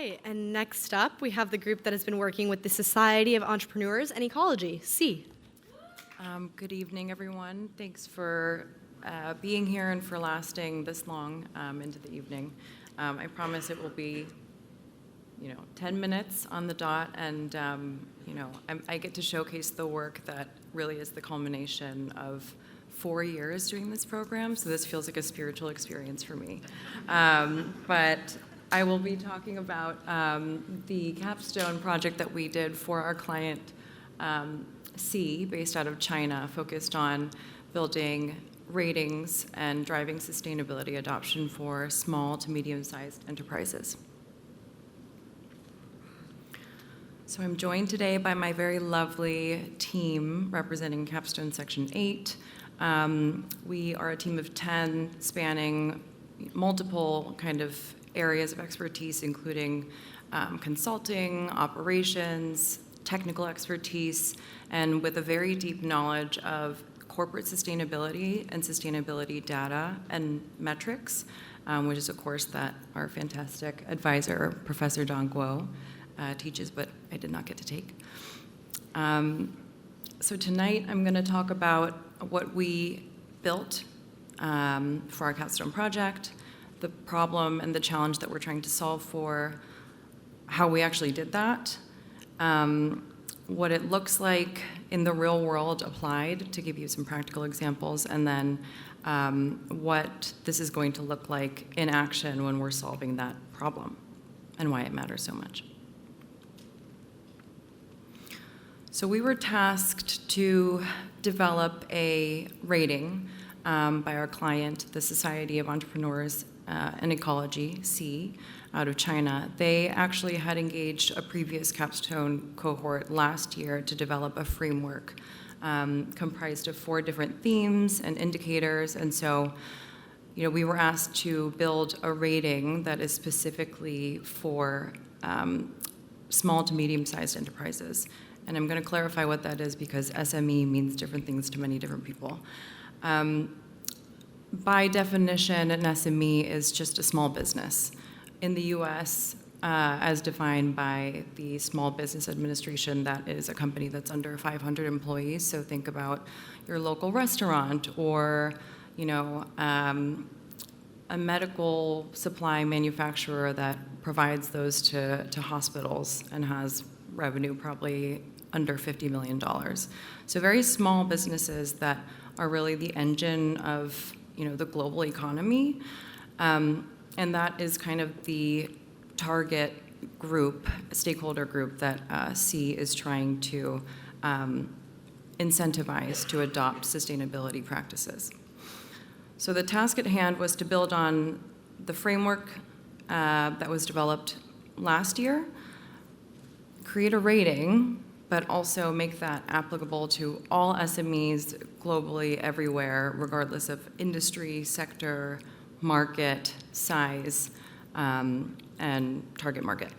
right, and next up, we have the group that has been working with the Society of Entrepreneurs and Ecology, C. Good evening, everyone. Thanks for being here and for lasting this long into the evening. I promise it will be, 10 minutes on the dot, and I get to showcase the work that really is the culmination of 4 years doing this program, so this feels like a spiritual experience for me. But I will be talking about the capstone project that we did for our client C, based out of China, focused on building ratings and driving sustainability adoption for small to medium-sized enterprises. So I'm joined today by my very lovely team representing Capstone Section 8. We are a team of 10 spanning multiple kind of areas of expertise, including consulting, operations, technical expertise, and with a very deep knowledge of corporate sustainability and sustainability data and metrics, which is a course that our fantastic advisor, Professor Don Guo, teaches, but I did not get to take. So tonight I'm going to talk about what we built for our capstone project, the problem and the challenge that we're trying to solve for, how we actually did that, what it looks like in the real world applied, to give you some practical examples, and then what this is going to look like in action when we're solving that problem and why it matters so much. So we were tasked to develop a rating by our client, the Society of Entrepreneurs and Ecology, C, out of China. They actually had engaged a previous capstone cohort last year to develop a framework comprised of 4 different themes and indicators. And so, we were asked to build a rating that is specifically for small to medium-sized enterprises. And I'm going to clarify what that is because SME means different things to many different people. By definition, an SME is just a small business. In the US, as defined by the Small Business Administration, that is a company that's under 500 employees. So think about your local restaurant or, a medical supply manufacturer that provides those to hospitals and has revenue probably under $50 million. So very small businesses that are really the engine of the global economy. And that is kind of the target group, stakeholder group that C is trying to incentivize to adopt sustainability practices. So the task at hand was to build on the framework that was developed last year, create a rating, but also make that applicable to all SMEs globally, everywhere, regardless of industry, sector, market, size, and target market.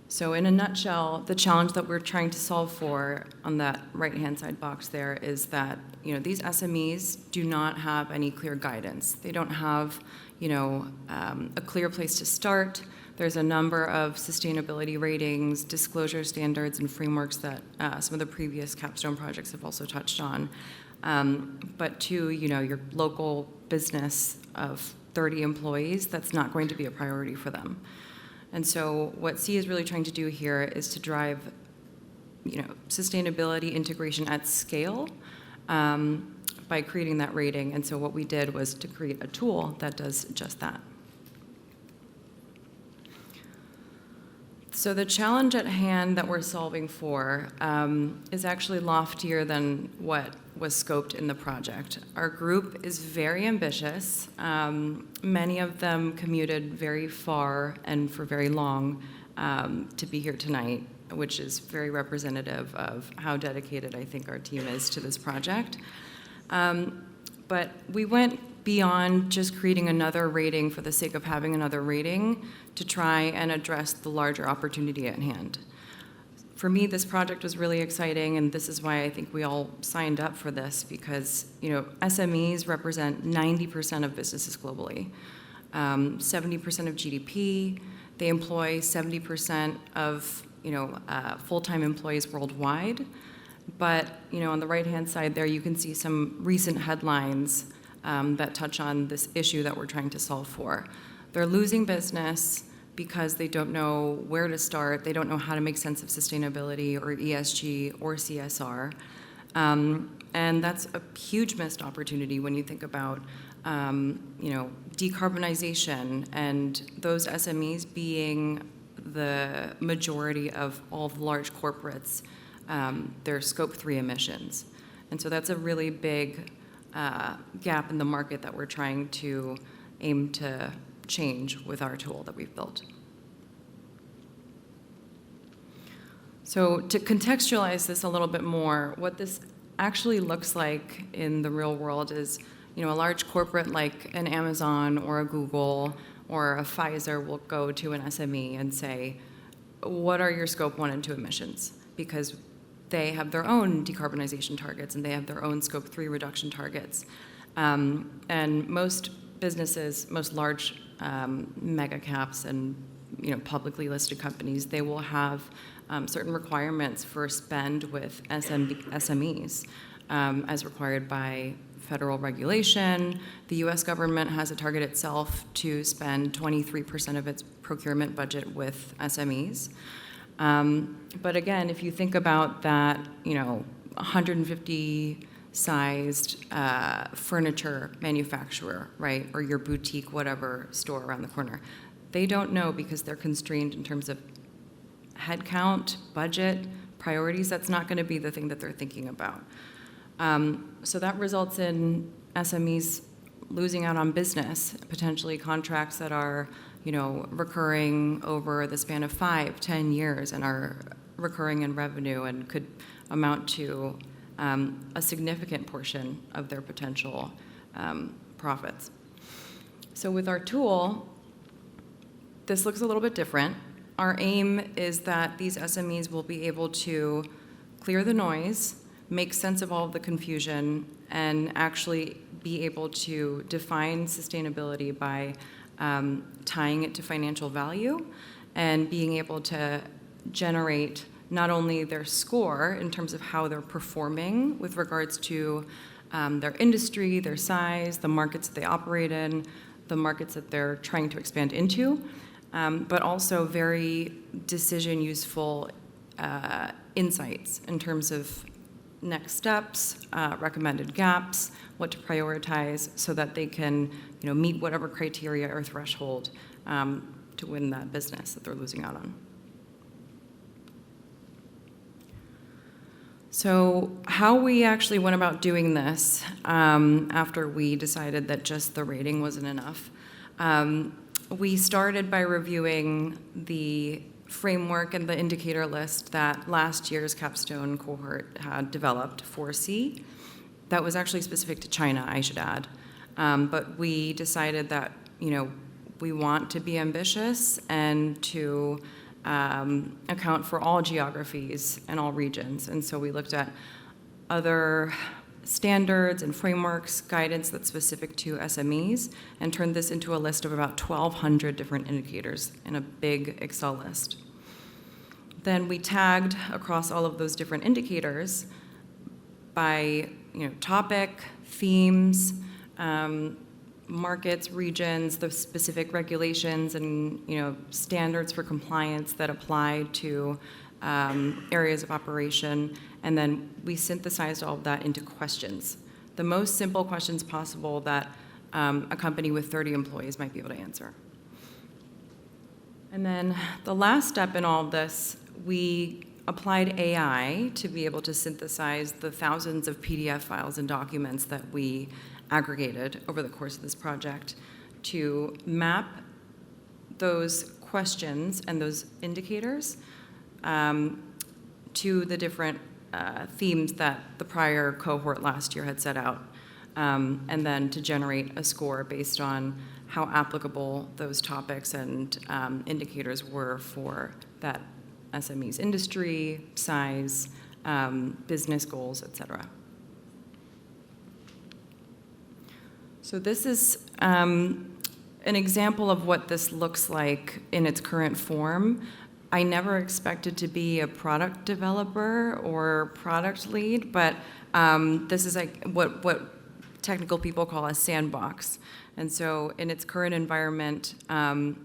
So in a nutshell, the challenge that we're trying to solve for on that right-hand side box there is that these SMEs do not have any clear guidance. They don't have a clear place to start. There's a number of sustainability ratings, disclosure standards, and frameworks that some of the previous capstone projects have also touched on. But to your local business of 30 employees, that's not going to be a priority for them. And so what C is really trying to do here is to drive sustainability integration at scale by creating that rating. And so what we did was to create a tool that does just that. So the challenge at hand that we're solving for is actually loftier than what was scoped in the project. Our group is very ambitious. Many of them commuted very far and for very long to be here tonight, which is very representative of how dedicated I think our team is to this project. But we went beyond just creating another rating for the sake of having another rating to try and address the larger opportunity at hand. For me, this project was really exciting, and this is why I think we all signed up for this, because SMEs represent 90% of businesses globally, 70% of GDP. They employ 70% of full-time employees worldwide. But on the right-hand side there, you can see some recent headlines that touch on this issue that we're trying to solve for. They're losing business because they don't know where to start. They don't know how to make sense of sustainability or ESG or CSR. And that's a huge missed opportunity when you think about decarbonization and those SMEs being the majority of all the large corporates, their Scope 3 emissions. And so that's a really big gap in the market that we're trying to aim to change with our tool that we've built. So to contextualize this a little bit more, what this actually looks like in the real world is, a large corporate like an Amazon or a Google or a Pfizer will go to an SME and say, what are your Scope 1 and 2 emissions? Because they have their own decarbonization targets and they have their own Scope 3 reduction targets. And most businesses, most large mega caps and publicly listed companies, they will have certain requirements for spend with SMEs as required by federal regulation. The US government has a target itself to spend 23% of its procurement budget with SMEs. But again, if you think about that, 150 sized furniture manufacturer, right, or your boutique whatever store around the corner, they don't know because they're constrained in terms of headcount, budget, priorities. That's not going to be the thing that they're thinking about. So that results in SMEs losing out on business, potentially contracts that are, recurring over the span of 5, 10 years and are recurring in revenue and could amount to a significant portion of their potential profits. So with our tool, this looks a little bit different. Our aim is that these SMEs will be able to clear the noise, make sense of all of the confusion, and actually be able to define sustainability by tying it to financial value and being able to generate not only their score in terms of how they're performing with regards to their industry, their size, the markets that they operate in, the markets that they're trying to expand into, but also very decision useful insights in terms of next steps, recommended gaps, what to prioritize so that they can meet whatever criteria or threshold to win that business that they're losing out on. So how we actually went about doing this after we decided that just the rating wasn't enough, we started by reviewing the framework and the indicator list that last year's capstone cohort had developed, 4C. That was actually specific to China, I should add. But we decided that, we want to be ambitious and to account for all geographies and all regions. And so we looked at other standards and frameworks, guidance that's specific to SMEs, and turned this into a list of about 1,200 different indicators in a big Excel list. Then we tagged across all of those different indicators by topic, themes, markets, regions, the specific regulations and standards for compliance that apply to areas of operation, and then we synthesized all of that into questions, the most simple questions possible that a company with 30 employees might be able to answer. And then the last step in all of this, we applied AI to be able to synthesize the thousands of PDF files and documents that we aggregated over the course of this project to map those questions and those indicators to the different themes that the prior cohort last year had set out, and then to generate a score based on how applicable those topics and indicators were for that SME's industry, size, business goals, et cetera. So this is an example of what this looks like in its current form, I never expected to be a product developer or product lead, but this is like what technical people call a sandbox. And so in its current environment, an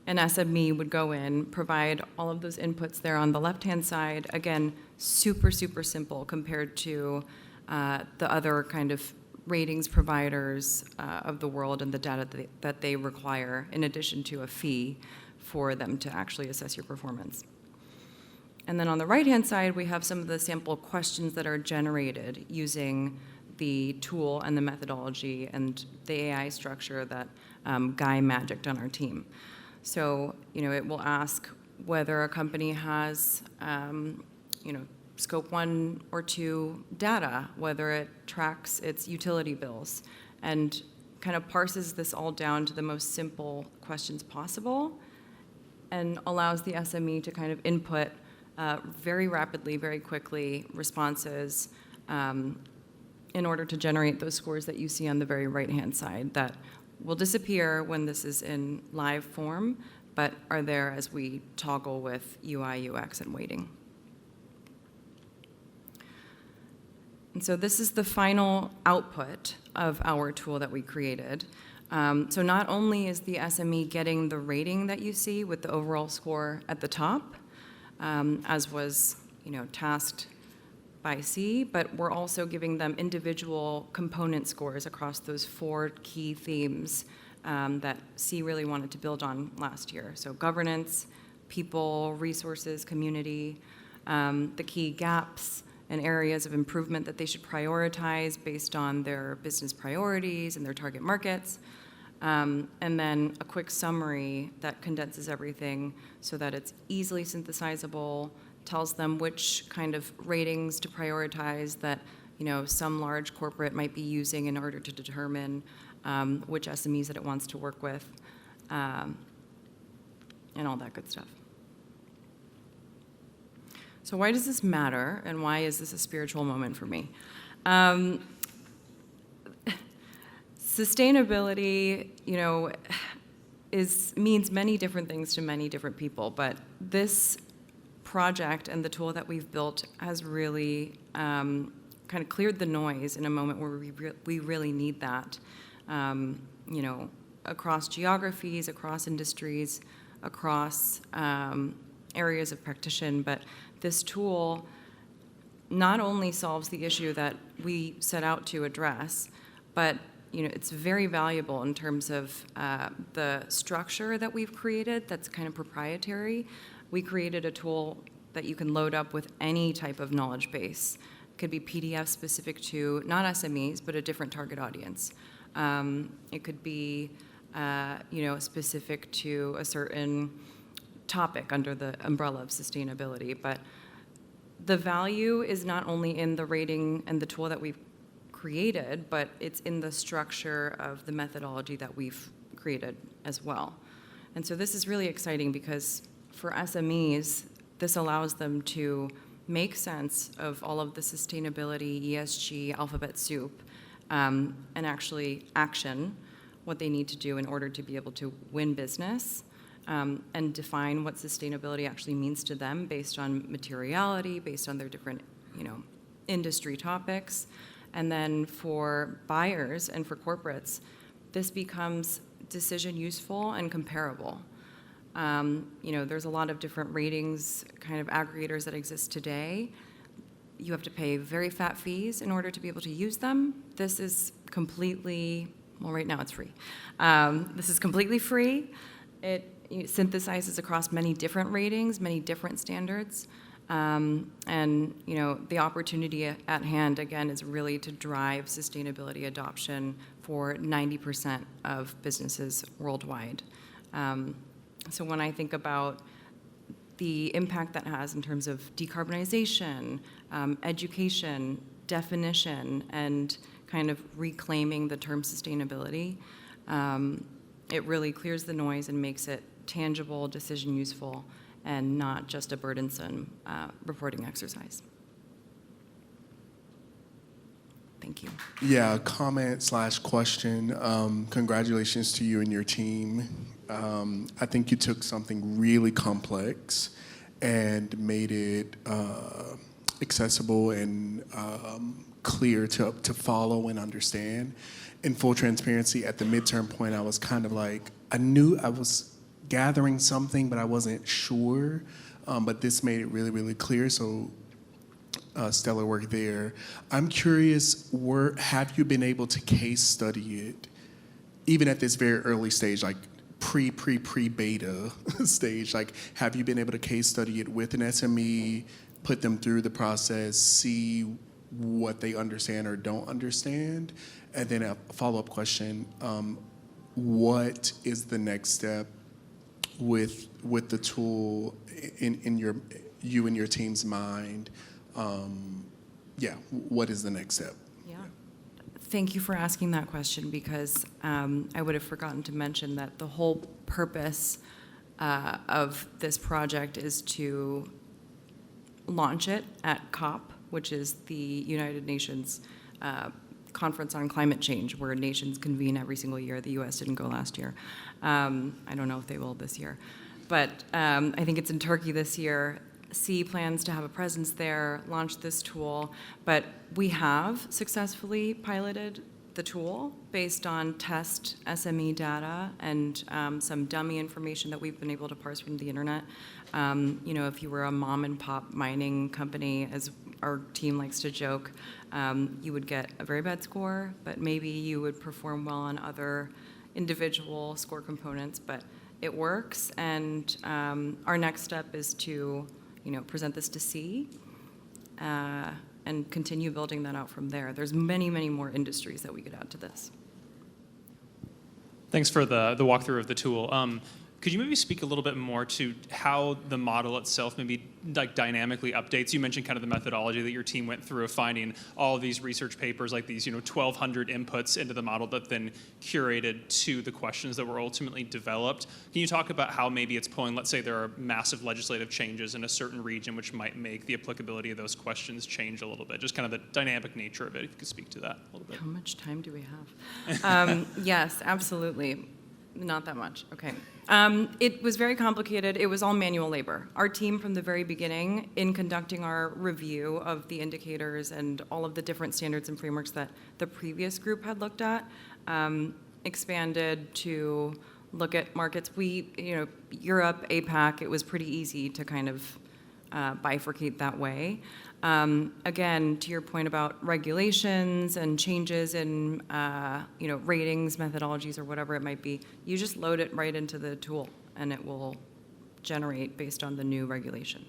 SME would go in, provide all of those inputs there on the left-hand side. Again, super, super simple compared to the other kind of ratings providers of the world and the data that they require, in addition to a fee for them to actually assess your performance. And then on the right-hand side, we have some of the sample questions that are generated using the tool and the methodology and the AI structure that Guy magicked on our team. So, it will ask whether a company has, scope 1 or 2 data, whether it tracks its utility bills, and kind of parses this all down to the most simple questions possible and allows the SME to kind of input very rapidly, very quickly responses in order to generate those scores that you see on the very right-hand side that will disappear when this is in live form, but are there as we toggle with UI, UX, and weighting. And so this is the final output of our tool that we created. So not only is the SME getting the rating that you see with the overall score at the top, as was tasked by C, but we're also giving them individual component scores across those 4 key themes that C really wanted to build on last year. So governance, people, resources, community, the key gaps and areas of improvement that they should prioritize based on their business priorities and their target markets. And then a quick summary that condenses everything so that it's easily synthesizable, tells them which kind of ratings to prioritize that some large corporate might be using in order to determine which SMEs that it wants to work with, and all that good stuff. So why does this matter, and why is this a spiritual moment for me? Sustainability, means many different things to many different people, but this project and the tool that we've built has really kind of cleared the noise in a moment where we really need that, across geographies, across industries, across areas of practice. But this tool not only solves the issue that we set out to address, but it's very valuable in terms of the structure that we've created that's kind of proprietary. We created a tool that you can load up with any type of knowledge base. It could be PDF specific to not SMEs, but a different target audience. It could be specific to a certain topic under the umbrella of sustainability. But the value is not only in the rating and the tool that we've created, but it's in the structure of the methodology that we've created as well. And so this is really exciting because for SMEs, this allows them to make sense of all of the sustainability, ESG, alphabet soup, and actually action what they need to do in order to be able to win business, and define what sustainability actually means to them based on materiality, based on their different, industry topics. And then for buyers and for corporates, this becomes decision useful and comparable. There's a lot of different ratings kind of aggregators that exist today. You have to pay very fat fees in order to be able to use them. This is completely, well, right now it's free. This is completely free. It synthesizes across many different ratings, many different standards. And the opportunity at hand, again, is really to drive sustainability adoption for 90% of businesses worldwide. So when I think about the impact that has in terms of decarbonization, education, definition, and kind of reclaiming the term sustainability, it really clears the noise and makes it tangible, decision useful, and not just a burdensome reporting exercise. Thank you. Thank you. Yeah, comment slash question. Congratulations to you and your team. I think you took something really complex and made it accessible and clear to follow and understand. In full transparency, at the midterm point, I was kind of like, I knew I was gathering something, but I wasn't sure. But this made it really, really clear. So stellar work there. I'm curious, have you been able to case study it, even at this very early stage, like pre-beta stage? Like, have you been able to case study it with an SME, put them through the process, see what they understand or don't understand? And then a follow-up question, what is the next step with the tool in you and your team's mind? What is the next step? Yeah. Thank you for asking that question, because I would have forgotten to mention that the whole purpose of this project is to launch it at COP, which is the United Nations Conference on Climate Change, where nations convene every single year. The U.S. didn't go last year. I don't know if they will this year. But I think it's in Turkey this year. C plans to have a presence there, launch this tool, but we have successfully piloted the tool based on test SME data and some dummy information that we've been able to parse from the internet. If you were a mom and pop mining company, as our team likes to joke, you would get a very bad score, but maybe you would perform well on other individual score components, but it works. And our next step is to present this to C, and continue building that out from there. There's many, many more industries that we could add to this. Thanks for the walkthrough of the tool. Could you maybe speak a little bit more to how the model itself maybe dynamically updates? You mentioned kind of the methodology that your team went through of finding all of these research papers, like these 1,200 inputs into the model that then curated to the questions that were ultimately developed. Can you talk about how maybe it's pulling, let's say there are massive legislative changes in a certain region which might make the applicability of those questions change a little bit? Just kind of the dynamic nature of it, if you could speak to that a little bit. How much time do we have? Yes, absolutely. Not that much, okay. It was very complicated. It was all manual labor. Our team from the very beginning, in conducting our review of the indicators and all of the different standards and frameworks that the previous group had looked at, expanded to look at markets. Europe, APAC, it was pretty easy to kind of bifurcate that way. Again, to your point about regulations and changes in ratings, methodologies, or whatever it might be, you just load it right into the tool and it will generate based on the new regulation.